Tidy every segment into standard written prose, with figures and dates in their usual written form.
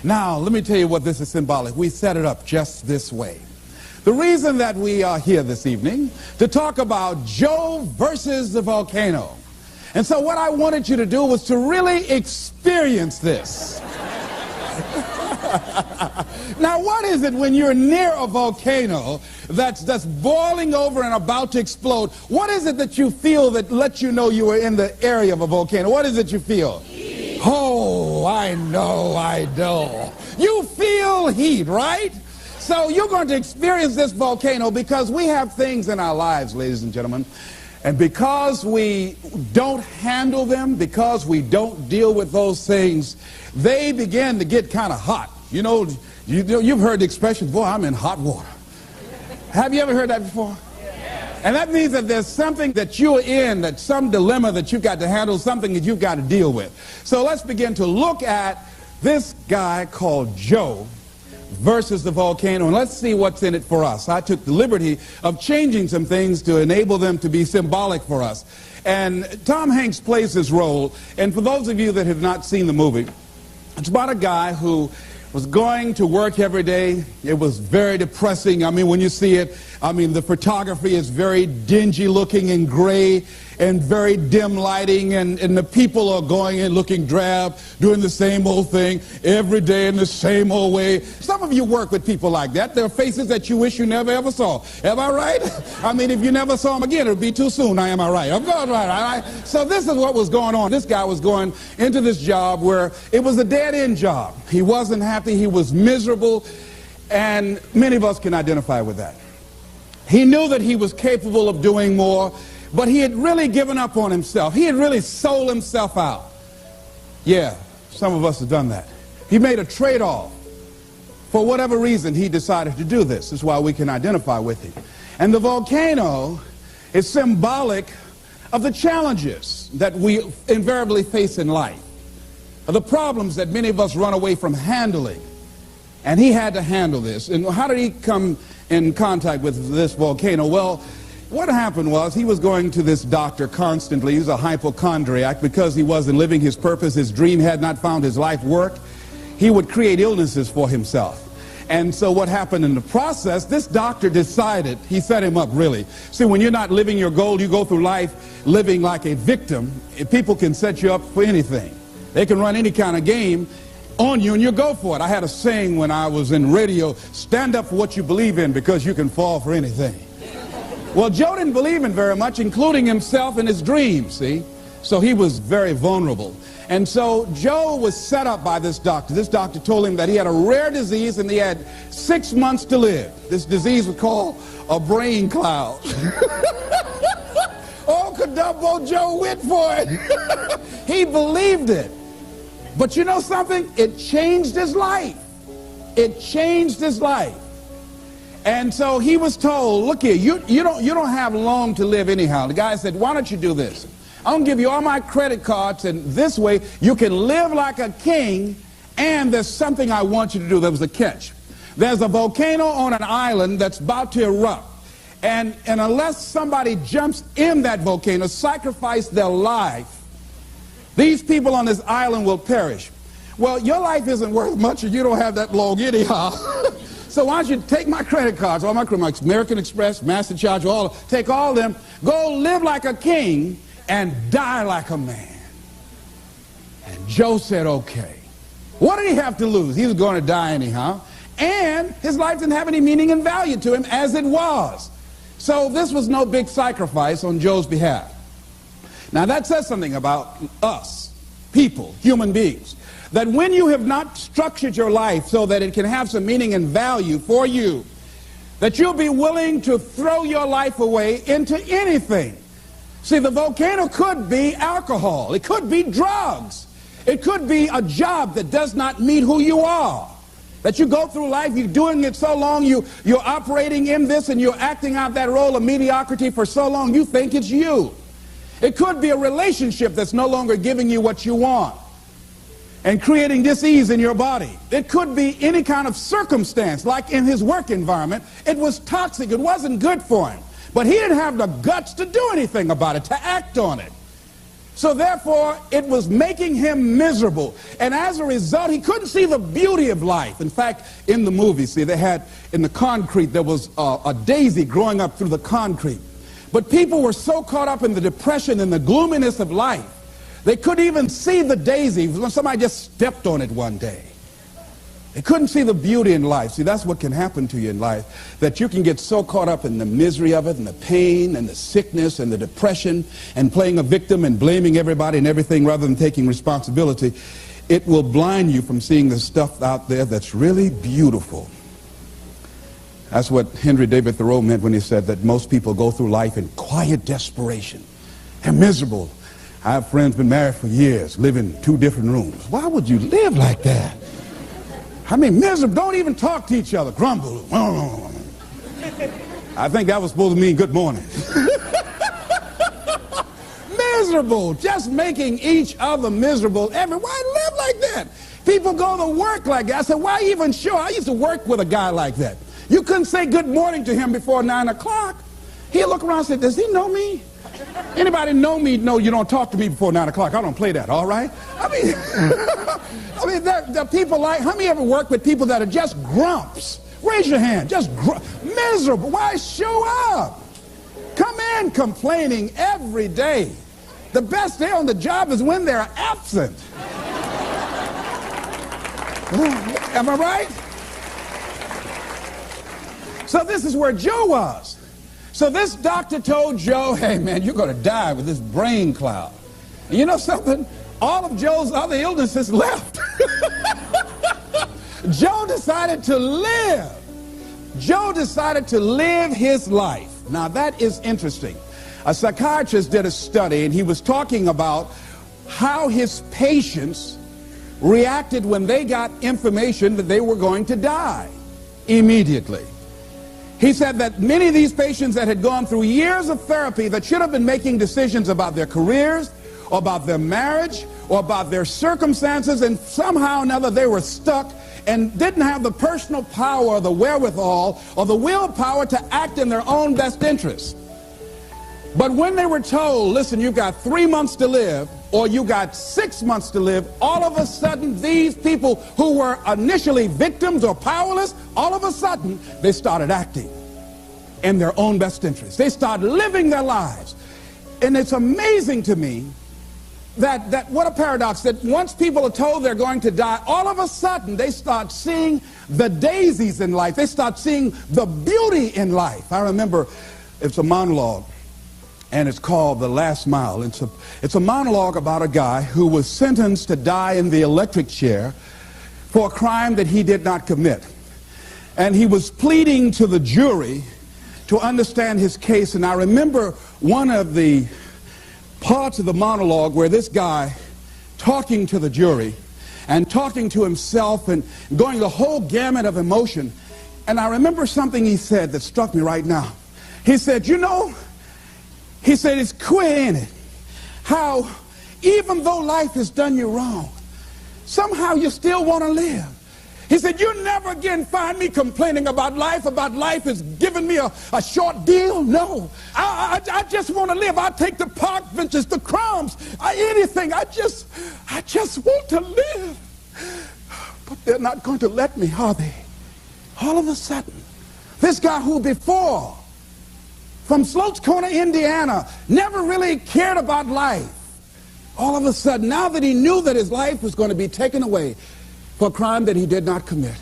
Now, let me tell you what this is symbolic. We set it up just this way. The reason that we are here this evening to talk about Joe versus the volcano. And so what I wanted you to do was to really experience this. Now, what is it when you're near a volcano that's boiling over and about to explode? What is it that you feel that lets you know you are in the area of a volcano? What is it you feel? Heat. Oh, I know. You feel heat, right? So you're going to experience this volcano because we have things in our lives, ladies and gentlemen, and because we don't handle them, because we don't deal with those things, they begin to get kind of hot. You know, you've heard the expression, boy, I'm in hot water. Have you ever heard that before? And that means that there's something that you're in, that some dilemma that you've got to handle, something that you've got to deal with. So let's begin to look at this guy called Joe versus the volcano, and let's see what's in it for us. I took the liberty of changing some things to enable them to be symbolic for us. And Tom Hanks plays this role, and for those of you that have not seen the movie, it's about a guy who was going to work every day. It was very depressing. I mean, when you see it, the photography is very dingy looking and gray and very dim lighting, and the people are going and looking drab, doing the same old thing every day in the same old way. Some of you work with people like that. There are faces that you wish you never ever saw. Am I right? If you never saw them again, it would be too soon. Am I right? I'm going right. All right. So this is what was going on. This guy was going into this job where it was a dead-end job. He wasn't happy. He was miserable, and many of us can identify with that. He knew that he was capable of doing more, but he had really given up on himself. He had really sold himself out. Yeah, some of us have done that. He made a trade-off. For whatever reason, he decided to do this. That's why we can identify with him. And the volcano is symbolic of the challenges that we invariably face in life, of the problems that many of us run away from handling. And he had to handle this. And how did he come in contact with this volcano? Well, what happened was he was going to this doctor constantly. He was a hypochondriac because he wasn't living his purpose. His dream had not found his life work. He would create illnesses for himself. And so what happened in the process, this doctor decided, he set him up really. See, when you're not living your goal, you go through life living like a victim. People can set you up for anything. They can run any kind of game on you and you go for it. I had a saying when I was in radio, stand up for what you believe in because you can fall for anything. Well, Joe didn't believe in very much, including himself and his dreams, see? So he was very vulnerable. And so Joe was set up by this doctor. This doctor told him that he had a rare disease and he had 6 months to live. This disease was called a brain cloud. Oh, Kadumbo Joe went for it. He believed it. But you know something? It changed his life. It changed his life. And so he was told, look here, you don't have long to live anyhow. The guy said, why don't you do this? I'm going to give you all my credit cards, and this way you can live like a king, and there's something I want you to do. There was a catch. There's a volcano on an island that's about to erupt. And unless somebody jumps in that volcano, sacrifice their life, these people on this island will perish. Well, your life isn't worth much and you don't have that long anyhow. So why don't you take my credit cards, all my American Express, MasterCharge, take all of them, go live like a king and die like a man. And Joe said, okay. What did he have to lose? He was going to die anyhow. And his life didn't have any meaning and value to him as it was. So this was no big sacrifice on Joe's behalf. Now that says something about us, people, human beings, that when you have not structured your life so that it can have some meaning and value for you, that you'll be willing to throw your life away into anything. See, the volcano could be alcohol. It could be drugs. It could be a job that does not meet who you are. That you go through life, you're doing it so long, you're operating in this and you're acting out that role of mediocrity for so long, you think it's you. It could be a relationship that's no longer giving you what you want and creating dis-ease in your body. It could be any kind of circumstance, like in his work environment. It was toxic. It wasn't good for him. But he didn't have the guts to do anything about it, to act on it. So therefore, it was making him miserable. And as a result, he couldn't see the beauty of life. In fact, in the movie, see, they had in the concrete, there was a daisy growing up through the concrete. But people were so caught up in the depression and the gloominess of life, they couldn't even see the daisy when somebody just stepped on it one day. They couldn't see the beauty in life. See, that's what can happen to you in life, that you can get so caught up in the misery of it and the pain and the sickness and the depression and playing a victim and blaming everybody and everything rather than taking responsibility. It will blind you from seeing the stuff out there that's really beautiful. That's what Henry David Thoreau meant when he said that most people go through life in quiet desperation. They're miserable. I have friends been married for years, live in 2 different rooms. Why would you live like that? I mean, miserable, don't even talk to each other, grumble. I think that was supposed to mean good morning. Miserable, just making each other miserable. Why live like that? People go to work like that. I said, why even sure? I used to work with a guy like that. You couldn't say good morning to him before 9 o'clock. He'd look around and say, does he know me? Anybody know me? No, you don't talk to me before 9 o'clock. I don't play that, all right? I mean, there are people like, how many ever work with people that are just grumps? Raise your hand, just miserable. Why show up? Come in complaining every day. The best day on the job is when they're absent. Am I right? So this is where Joe was. So this doctor told Joe, hey man, you're going to die with this brain cloud. And you know something? All of Joe's other illnesses left. Joe decided to live. Joe decided to live his life. Now that is interesting. A psychiatrist did a study and he was talking about how his patients reacted when they got information that they were going to die immediately. He said that many of these patients that had gone through years of therapy that should have been making decisions about their careers, or about their marriage, or about their circumstances, and somehow or another they were stuck and didn't have the personal power or the wherewithal or the willpower to act in their own best interest. But when they were told, listen, you've got 3 months to live, or you got 6 months to live, all of a sudden these people who were initially victims or powerless, all of a sudden they started acting in their own best interest. They started living their lives. And it's amazing to me that what a paradox, that once people are told they're going to die, all of a sudden they start seeing the daisies in life. They start seeing the beauty in life. I remember it's a monologue, and it's called The Last Mile. It's a monologue about a guy who was sentenced to die in the electric chair for a crime that he did not commit. And he was pleading to the jury to understand his case. And I remember one of the parts of the monologue where this guy talking to the jury and talking to himself and going the whole gamut of emotion. And I remember something he said that struck me right now. He said, you know, he said, it's queer, ain't it? How even though life has done you wrong, somehow you still want to live. He said, you never again find me complaining about life has given me a short deal. No, I just want to live. I'll take the park benches, the crumbs, anything. I just want to live. But they're not going to let me, are they? All of a sudden, this guy who before, from Sloats Corner, Indiana, never really cared about life, all of a sudden, now that he knew that his life was going to be taken away for a crime that he did not commit,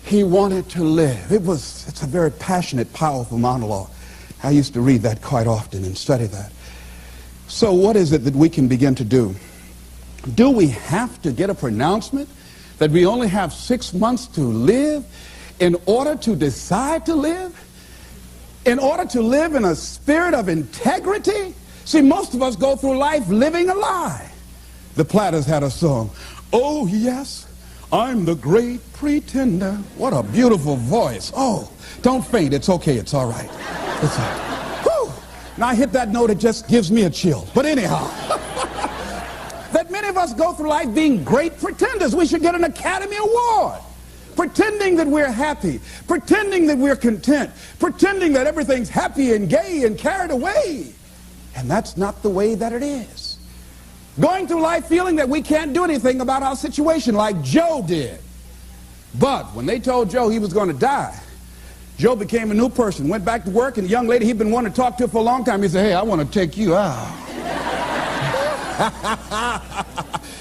he wanted to live. It's a very passionate, powerful monologue. I used to read that quite often and study that. So what is it that we can begin to do? Do we have to get a pronouncement that we only have 6 months to live in order to decide to live? In order to live in a spirit of integrity? See, most of us go through life living a lie. The Platters had a song, oh yes, I'm the great pretender. What a beautiful voice. Oh, don't faint, it's okay, it's all right. It's all right. Whew. Now I hit that note, it just gives me a chill. But anyhow, that many of us go through life being great pretenders. We should get an Academy Award. Pretending that we're happy, pretending that we're content, pretending that everything's happy and gay and carried away. And that's not the way that it is. Going through life feeling that we can't do anything about our situation like Joe did. But when they told Joe he was going to die, Joe became a new person, went back to work, and the young lady he'd been wanting to talk to for a long time, he said, hey, I want to take you out.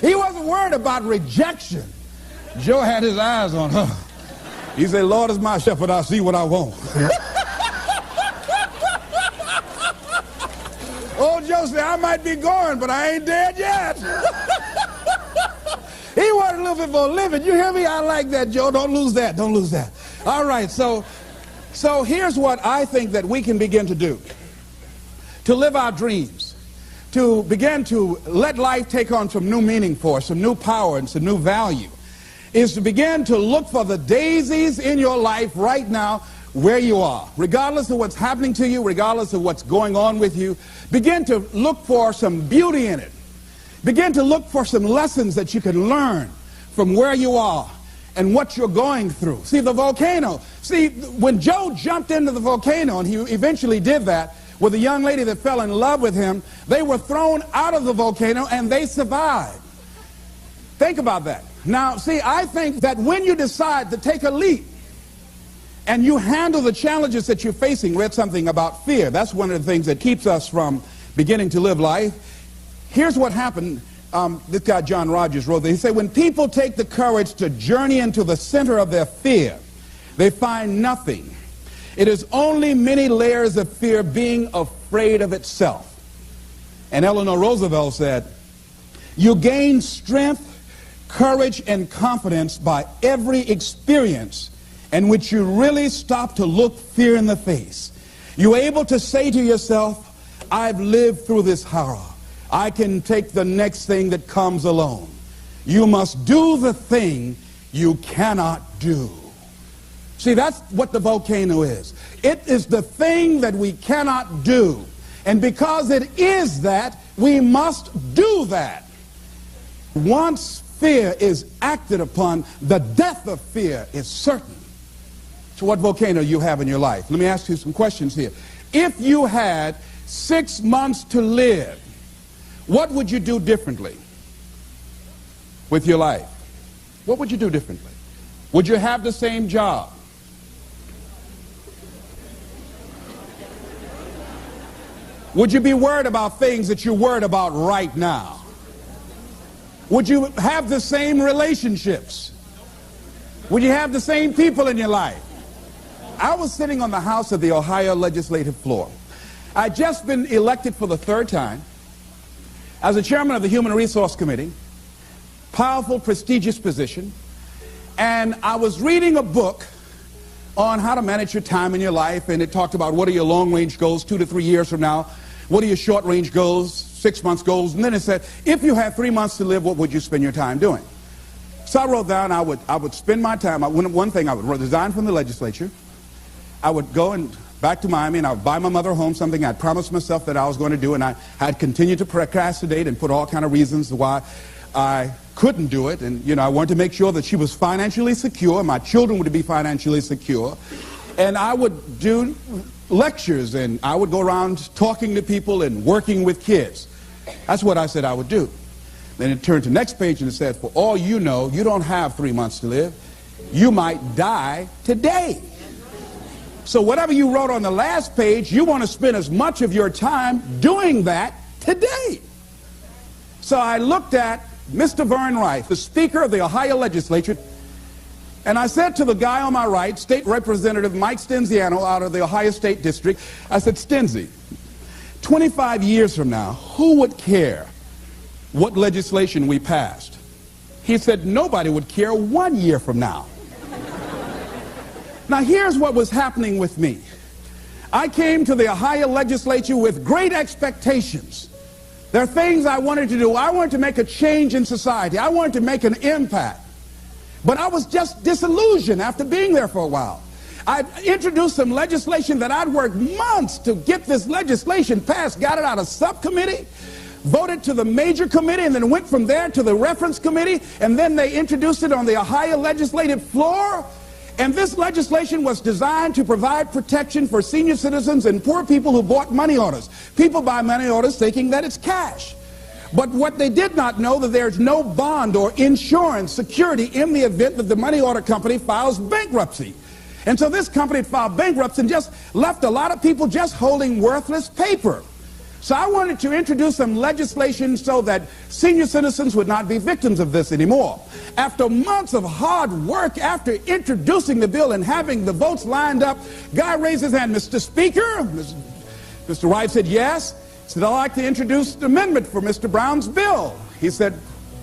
He wasn't worried about rejection. Joe had his eyes on her. He said, Lord is my shepherd, I'll see what I want. Old Joe said, I might be going, but I ain't dead yet. He wanted a little bit more living. You hear me? I like that, Joe. Don't lose that. Don't lose that. All right, so here's what I think that we can begin to do. To live our dreams. To begin to let life take on some new meaning for us, some new power and some new value. Is to begin to look for the daisies in your life right now where you are. Regardless of what's happening to you, regardless of what's going on with you, begin to look for some beauty in it. Begin to look for some lessons that you can learn from where you are and what you're going through. See, the volcano. See, when Joe jumped into the volcano, and he eventually did that with a young lady that fell in love with him, they were thrown out of the volcano and they survived. Think about that. Now, see, I think that when you decide to take a leap and you handle the challenges that you're facing, read something about fear. That's one of the things that keeps us from beginning to live life. Here's what happened. This guy, John Rogers, wrote that. He said, when people take the courage to journey into the center of their fear, they find nothing. It is only many layers of fear being afraid of itself. And Eleanor Roosevelt said, you gain strength, courage, and confidence by every experience in which you really stop to look fear in the face. You're able to say to yourself, I've lived through this horror. I can take the next thing that comes along. You must do the thing you cannot do. See, that's what the volcano is. It is the thing that we cannot do. And because it is that, we must do that. Once fear is acted upon, the death of fear is certain. So what volcano you have in your life? Let me ask you some questions here. If you had 6 months to live, what would you do differently with your life? What would you do differently? Would you have the same job? Would you be worried about things that you're worried about right now? Would you have the same relationships? Would you have the same people in your life? I was sitting on the House of the Ohio legislative floor. I'd just been elected for the 3rd time as the chairman of the Human Resource Committee, powerful, prestigious position, and I was reading a book on how to manage your time in your life, and it talked about what are your long-range goals 2 to 3 years from now, what are your short-range goals, 6 months goals, and then it said, if you had 3 months to live, what would you spend your time doing? So I wrote down I would spend my time, one thing, I would resign from the legislature, I would go back to Miami, and I would buy my mother a home, something I'd promised myself that I was going to do, and I had continued to procrastinate and put all kind of reasons why I couldn't do it. And, you know, I wanted to make sure that she was financially secure, my children would be financially secure. And I would do lectures, and I would go around talking to people and working with kids. That's what I said I would do. Then it turned to the next page, and it said, for all you know, you don't have 3 months to live. You might die today. So whatever you wrote on the last page, you want to spend as much of your time doing that today. So I looked at Mr. Vern Wright, the Speaker of the Ohio Legislature, and I said to the guy on my right, State Representative Mike Stenziano out of the Ohio State District, I said, Stenzi, 25 years from now, who would care what legislation we passed? He said, nobody would care 1 year from now. Now here's what was happening with me. I came to the Ohio legislature with great expectations. There are things I wanted to do. I wanted to make a change in society. I wanted to make an impact. But I was just disillusioned after being there for a while. I introduced some legislation that I'd worked months to get this legislation passed, got it out of subcommittee, voted to the major committee, and then went from there to the reference committee, and then they introduced it on the Ohio legislative floor. And this legislation was designed to provide protection for senior citizens and poor people who bought money orders. People buy money orders thinking that it's cash. But what they did not know that there's no bond or insurance security in the event that the money order company files bankruptcy. And so this company filed bankruptcy and just left a lot of people just holding worthless paper. So I wanted to introduce some legislation so that senior citizens would not be victims of this anymore. After months of hard work, after introducing the bill and having the votes lined up, guy raised his hand. Mr. Speaker, Mr. Wright said yes. He said, I'd like to introduce an amendment for Mr. Brown's bill. He said,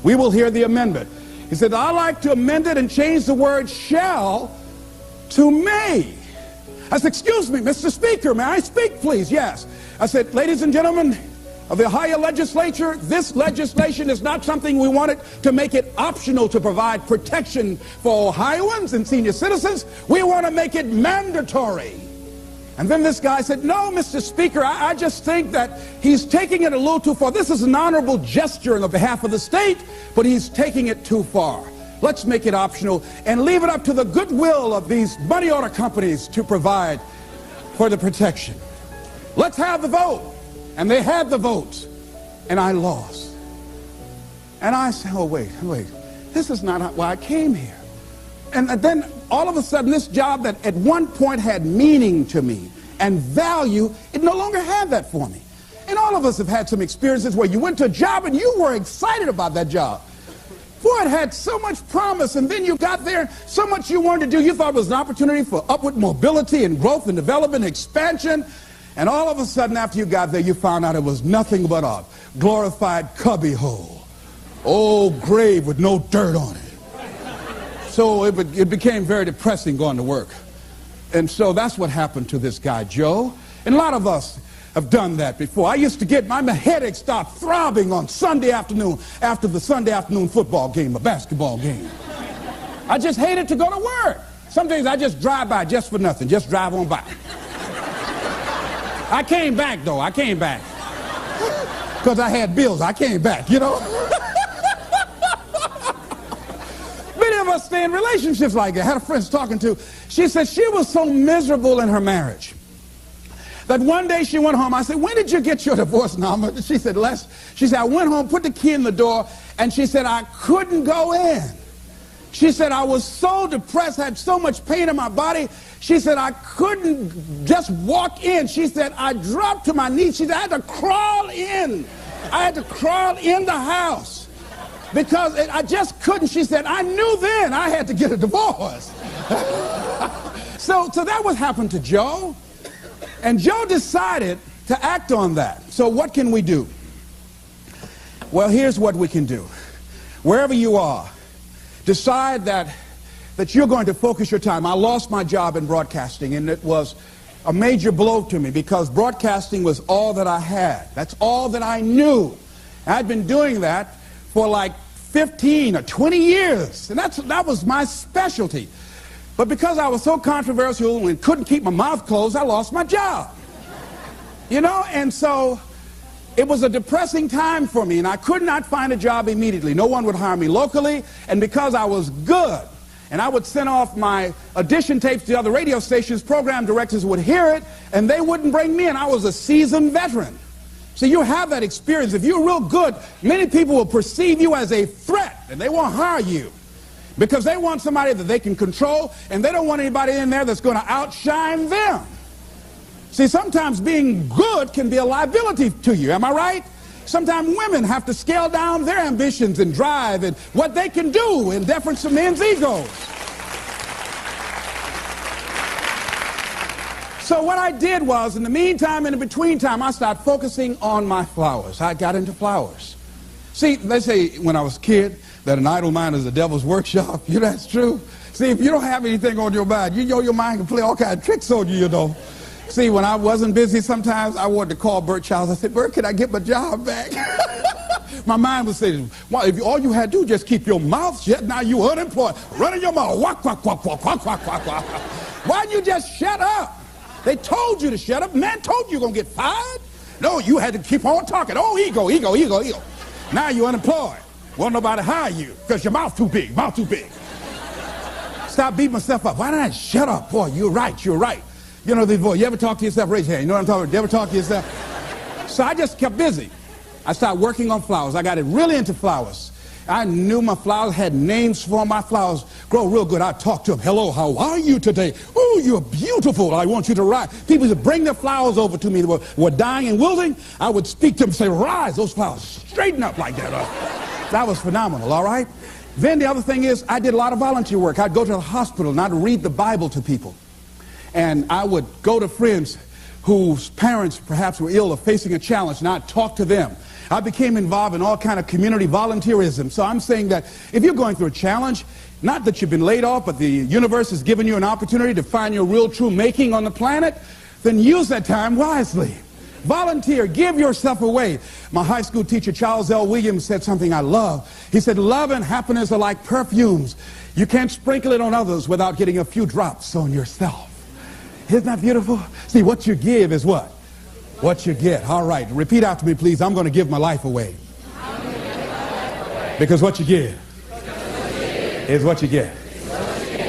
we will hear the amendment. He said, I'd like to amend it and change the word shall to may. I said, excuse me, Mr. Speaker, may I speak, please? Yes. I said, ladies and gentlemen of the higher legislature, this legislation is not something we wanted to make it optional to provide protection for Ohioans and senior citizens. We want to make it mandatory. And then this guy said, no, Mr. Speaker, I just think that he's taking it a little too far. This is an honorable gesture on the behalf of the state, but he's taking it too far. Let's make it optional and leave it up to the goodwill of these money order companies to provide for the protection. Let's have the vote. And they had the votes, and I lost. And I said, oh, wait, this is not why I came here. And then all of a sudden, this job that at one point had meaning to me and value, it no longer had that for me. And all of us have had some experiences where you went to a job and you were excited about that job. Boy, it had so much promise, and then you got there, so much you wanted to do. You thought it was an opportunity for upward mobility and growth and development and expansion. And all of a sudden, after you got there, you found out it was nothing but a glorified cubby hole. Old grave with no dirt on it. So it became very depressing going to work. And so that's what happened to this guy, Joe. And a lot of us have done that before. I used to get my headache start throbbing on Sunday afternoon after the Sunday afternoon football game, a basketball game. I just hated to go to work. Some days I just drive by just for nothing, just drive on by. I came back, though. I came back. Because I had bills. I came back, you know. Many of us stay in relationships like that. I had a friend I was talking to. She said she was so miserable in her marriage that one day she went home. I said, when did you get your divorce, Norma? She said, she said, I went home, put the key in the door, and she said, I couldn't go in. She said, I was so depressed, had so much pain in my body. She said, I couldn't just walk in. She said, I dropped to my knees. She said, I had to crawl in. I had to crawl in the house because I just couldn't. She said, I knew then I had to get a divorce. So that was happened to Joe. And Joe decided to act on that. So what can we do? Well, here's what we can do. Wherever you are, decide that you're going to focus your time. I lost my job in broadcasting, and it was a major blow to me because broadcasting was all that I had. That's all that I knew. I'd been doing that for like 15 or 20 years, and that was my specialty. But because I was so controversial and couldn't keep my mouth closed, I lost my job. You know, and so it was a depressing time for me, and I could not find a job immediately. No one would hire me locally, and because I was good, and I would send off my audition tapes to other radio stations, program directors would hear it, and they wouldn't bring me in. I was a seasoned veteran. So you have that experience. If you're real good, many people will perceive you as a threat, and they won't hire you because they want somebody that they can control, and they don't want anybody in there that's going to outshine them. See, sometimes being good can be a liability to you. Am I right? Sometimes women have to scale down their ambitions and drive and what they can do in deference to men's egos. So what I did was, in the meantime and in between time, I started focusing on my flowers. I got into flowers. See, they say when I was a kid that an idle mind is the devil's workshop. You know that's true? See, if you don't have anything on your mind, you know your mind can play all kinds of tricks on you, you know. See, when I wasn't busy sometimes, I wanted to call Bert Childs. I said, Bert, can I get my job back? My mind would say, well, if all you had to do just keep your mouth shut, now you unemployed. Running your mouth, walk, walk, walk, walk, walk, walk, walk, walk. Why'd you just shut up? They told you to shut up. Man told you you're going to get fired. No, you had to keep on talking. Oh, ego, ego, ego, ego. Now you're unemployed. Won't nobody hire you because your mouth too big, mouth too big. Stop beating myself up. Why didn't I shut up? Boy, you're right, you're right. You know, you ever talk to yourself? Raise your hand. You know what I'm talking about? You ever talk to yourself? So I just kept busy. I started working on flowers. I got it really into flowers. I knew my flowers had names for my flowers. Grow real good. I'd talk to them. Hello, how are you today? Oh, you're beautiful. I want you to rise. People would bring their flowers over to me that were dying and wilting. I would speak to them and say, rise, those flowers. Straighten up like that. That was phenomenal, all right? Then the other thing is I did a lot of volunteer work. I'd go to the hospital and I'd read the Bible to people. And I would go to friends whose parents perhaps were ill or facing a challenge, and I'd talk to them. I became involved in all kind of community volunteerism. So I'm saying that if you're going through a challenge, not that you've been laid off, but the universe has given you an opportunity to find your real true making on the planet, then use that time wisely. Volunteer, give yourself away. My high school teacher, Charles L. Williams, said something I love. He said, love and happiness are like perfumes. You can't sprinkle it on others without getting a few drops on yourself. Isn't that beautiful? See, what you give is what? What you get. All right, repeat after me, please. I'm going to give my life away. Because what you give is what you get.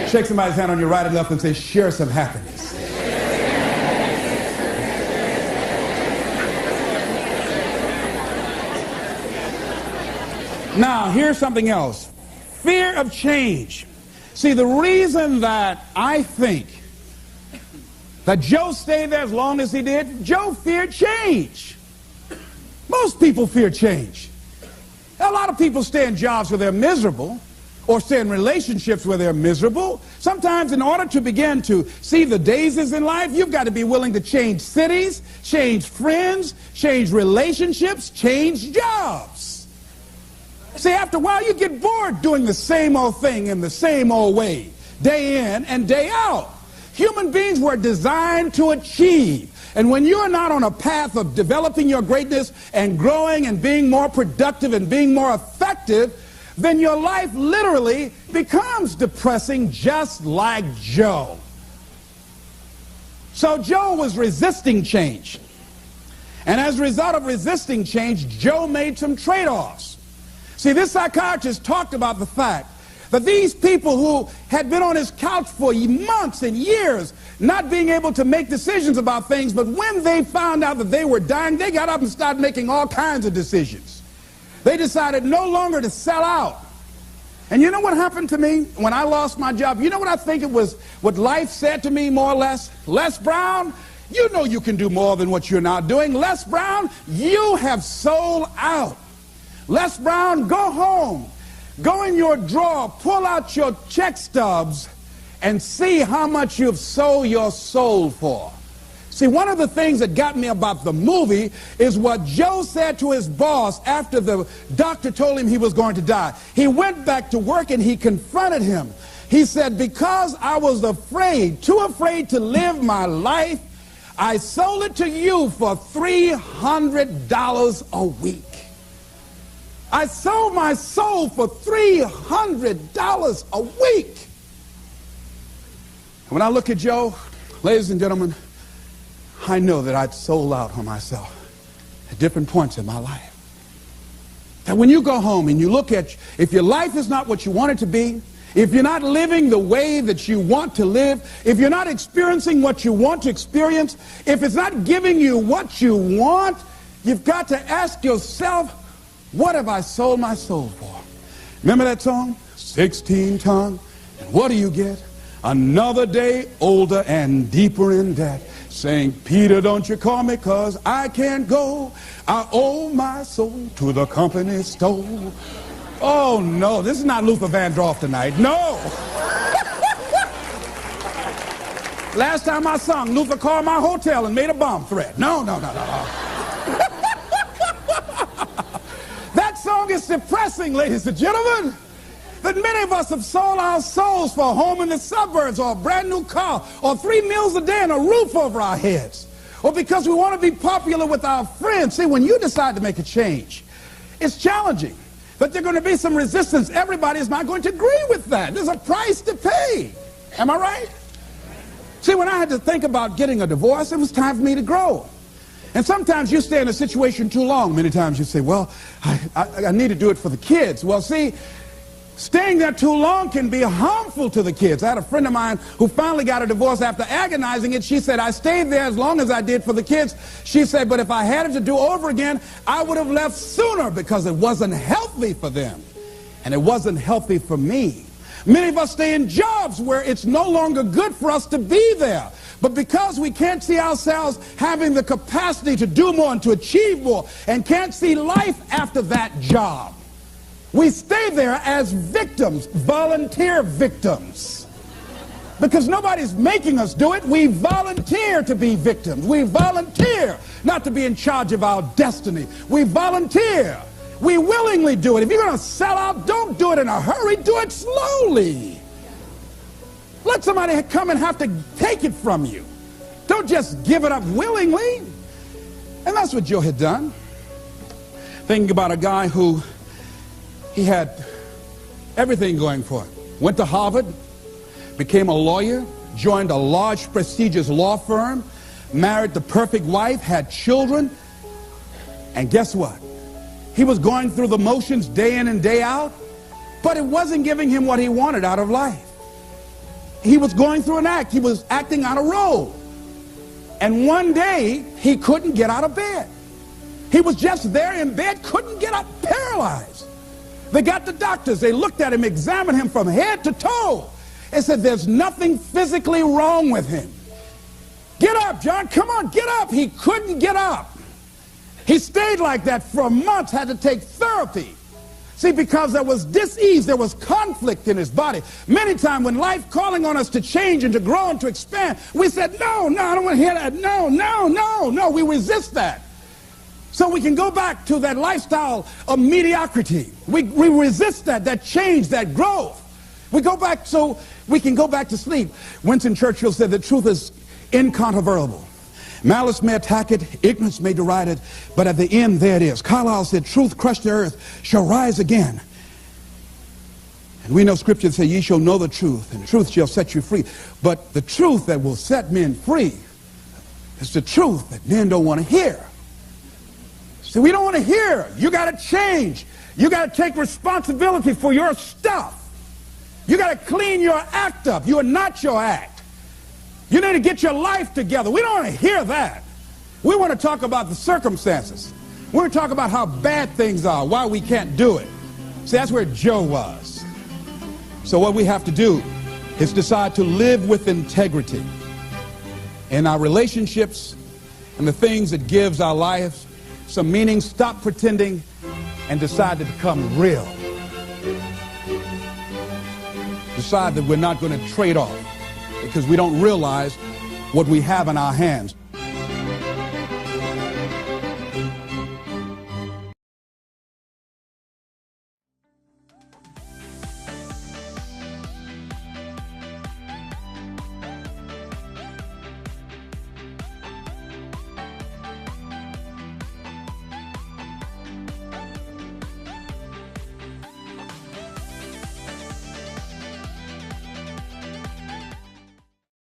Shake somebody's hand on your right and left and say, share some happiness. Now, here's something else. Fear of change. See, the reason that I think that Joe stayed there as long as he did, Joe feared change. Most people fear change. A lot of people stay in jobs where they're miserable, or stay in relationships where they're miserable. Sometimes in order to begin to see the daisies in life, you've got to be willing to change cities, change friends, change relationships, change jobs. See, after a while you get bored doing the same old thing in the same old way, day in and day out. Human beings were designed to achieve. And when you're not on a path of developing your greatness and growing and being more productive and being more effective, then your life literally becomes depressing, just like Joe. So Joe was resisting change. And as a result of resisting change, Joe made some trade-offs. See, this psychiatrist talked about the fact that these people who had been on his couch for months and years not being able to make decisions about things, but when they found out that they were dying, they got up and started making all kinds of decisions. They decided no longer to sell out. And you know what happened to me when I lost my job? You know what I think it was, what life said to me more or less? Les Brown, you know you can do more than what you're now doing. Les Brown, you have sold out. Les Brown, go home. Go in your drawer, pull out your check stubs, and see how much you've sold your soul for. See, one of the things that got me about the movie is what Joe said to his boss after the doctor told him he was going to die. He went back to work and he confronted him. He said, because I was afraid, too afraid to live my life, I sold it to you for $300 a week. I sold my soul for $300 a week. When I look at Joe, ladies and gentlemen, I know that I'd sold out on myself at different points in my life. That when you go home and you look at, if your life is not what you want it to be, if you're not living the way that you want to live, if you're not experiencing what you want to experience, if it's not giving you what you want, you've got to ask yourself, what have I sold my soul for? Remember that song? 16 ton. And what do you get? Another day older and deeper in debt. Saying, Peter, don't you call me, 'cause I can't go. I owe my soul to the company store. Oh, no, this is not Luther Vandross tonight. No. Last time I sung, Luther called my hotel and made a bomb threat. No. That song is depressing, ladies and gentlemen. That many of us have sold our souls for a home in the suburbs, or a brand new car, or 3 meals a day and a roof over our heads, or because we want to be popular with our friends. See, when you decide to make a change, it's challenging, but there's going to be some resistance. Everybody is not going to agree with that. There's a price to pay. Am I right? See, when I had to think about getting a divorce, it was time for me to grow. And sometimes you stay in a situation too long. Many times you say, well, I need to do it for the kids. Well, see, Staying there too long can be harmful to the kids. I had a friend of mine who finally got a divorce after agonizing it. She said, I stayed there as long as I did for the kids. She said, but if I had it to do over again, I would have left sooner because it wasn't healthy for them. And it wasn't healthy for me. Many of us stay in jobs where it's no longer good for us to be there. But because we can't see ourselves having the capacity to do more and to achieve more and can't see life after that job, we stay there as victims, volunteer victims. Because nobody's making us do it. We volunteer to be victims. We volunteer not to be in charge of our destiny. We volunteer. We willingly do it. If you're going to sell out, don't do it in a hurry. Do it slowly. Let somebody come and have to take it from you. Don't just give it up willingly. And that's what Joe had done. Thinking about a guy who he had everything going for him. Went to Harvard, became a lawyer, joined a large prestigious law firm, married the perfect wife, had children, and guess what? He was going through the motions day in and day out, but it wasn't giving him what he wanted out of life. He was going through an act. He was acting on a role. And one day, he couldn't get out of bed. He was just there in bed, couldn't get up, paralyzed. They got the doctors. They looked at him, examined him from head to toe, and said, there's nothing physically wrong with him. Get up, John. Come on, get up. He couldn't get up. He stayed like that for months, had to take therapy. See, because there was dis-ease, there was conflict in his body. Many times when life calling on us to change and to grow and to expand, we said, no, I don't want to hear that. No, we resist that. So we can go back to that lifestyle of mediocrity. We resist that change, that growth. We go back so we can go back to sleep. Winston Churchill said the truth is incontrovertible. Malice may attack it, ignorance may deride it, but at the end there it is. Carlyle said, truth crushed to earth shall rise again. And we know scripture says, ye shall know the truth, and truth shall set you free. But the truth that will set men free is the truth that men don't want to hear. See, we don't want to hear. You got to change. You got to take responsibility for your stuff. You got to clean your act up. You are not your act. You need to get your life together. We don't want to hear that. We want to talk about the circumstances. We want to talk about how bad things are, why we can't do it. See, that's where Joe was. So what we have to do is decide to live with integrity in our relationships and the things that gives our lives some meaning. Stop pretending and decide to become real. Decide that we're not going to trade off because we don't realize what we have in our hands.